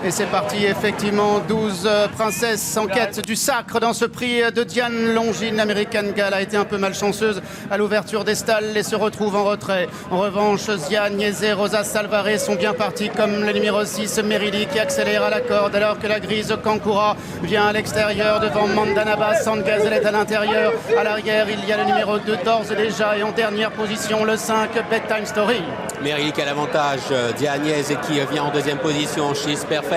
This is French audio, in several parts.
Et c'est parti, effectivement, 12 princesses en quête du sacre dans ce prix de Diane Longines. American Gal a été un peu malchanceuse à l'ouverture des stalles et se retrouve en retrait. En revanche, Ziane, Niese, Rosa Salvarez sont bien partis, comme le numéro 6, Merili, qui accélère à la corde, alors que la grise Kankura vient à l'extérieur devant Mandanaba. Sandgazel est à l'intérieur. À l'arrière, il y a le numéro 2 d'ores et déjà. Et en dernière position, le 5, Bedtime Story. Merili qui a l'avantage, Diane Niese qui vient en deuxième position, She's Perfect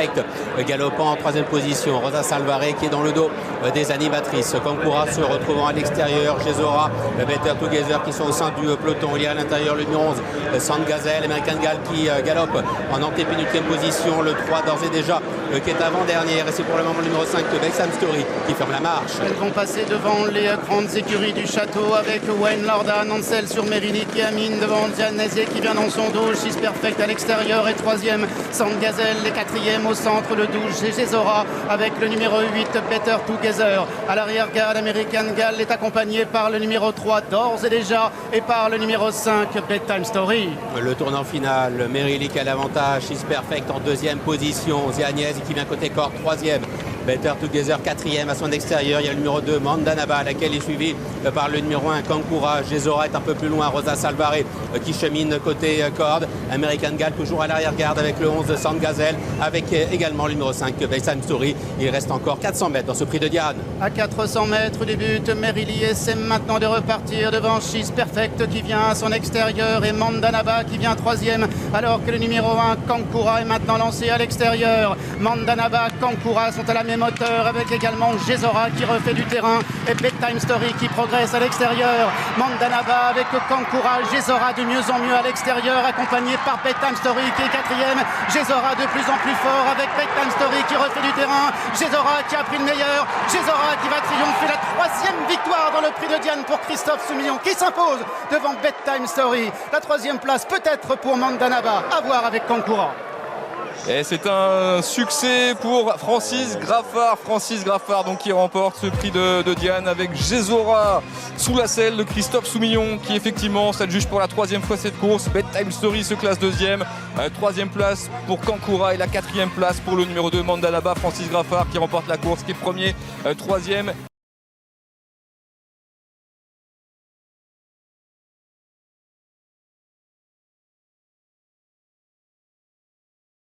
galopant en troisième position, Rosa Salvarez qui est dans le dos des animatrices, Kankura se retrouvant à l'extérieur, Gesora, Better Together qui sont au sein du peloton. Il y a à l'intérieur le numéro 11, Sandgazel, American Gal qui galope en antépénultième position, le 3 d'ores et déjà qui est avant-dernière, et c'est pour le moment le numéro 5, Bedtime Story qui ferme la marche. Elles vont passer devant les grandes écuries du château avec Wayne Lorda, Nancel sur Merili qui amine devant Diane Niese qui vient dans son dos, She's Perfect à l'extérieur et troisième, Sandgazel, les quatrièmes au centre, le 12 Gesora avec le numéro 8 Better Together. À l'arrière-garde, American Gal est accompagné par le numéro 3 d'ores et déjà et par le numéro 5 Bedtime Story. Le tournant final, Merili qui a l'avantage, She's Perfect en deuxième position, Diane Niese qui vient côté corde troisième. Better Together quatrième à son extérieur. Il y a le numéro 2 Mandanaba, laquelle est suivie par le numéro 1 Kankura. Gesora est un peu plus loin, Rosa Salvarez qui chemine côté corde. American Gal toujours à l'arrière-garde avec le 11 Sandgazel, avec également le numéro 5 Bedtime Story. Il reste encore 400 mètres dans ce prix de Diane. À 400 mètres du but, Merili essaie maintenant de repartir devant She's Perfect qui vient à son extérieur et Mandanaba qui vient troisième, alors que le numéro 1 Kankura est maintenant lancé à l'extérieur. Mandanaba, Kankura sont à la même hauteur avec également Gesora qui refait du terrain et Bedtime Story qui progresse à l'extérieur. Mandanaba avec Kankura, Gesora de mieux en mieux à l'extérieur, accompagné par Bedtime Story qui est quatrième. Gesora de plus en plus fort avec Bedtime Story qui refait du terrain. Gesora qui a pris le meilleur. Gesora qui va triompher, la troisième victoire dans le prix de Diane pour Christophe Soumillon qui s'impose devant Bedtime Story. La troisième place peut-être pour Mandanaba, à voir avec Kankura. Et c'est un succès pour Francis Graffard donc, qui remporte ce prix de Diane avec Gesora sous la selle de Christophe Soumillon qui effectivement s'adjuge pour la troisième fois cette course. Bedtime Story se classe deuxième, troisième place pour Kankura et la quatrième place pour le numéro 2 Mandanaba. Francis Graffard qui remporte la course, qui est premier, troisième.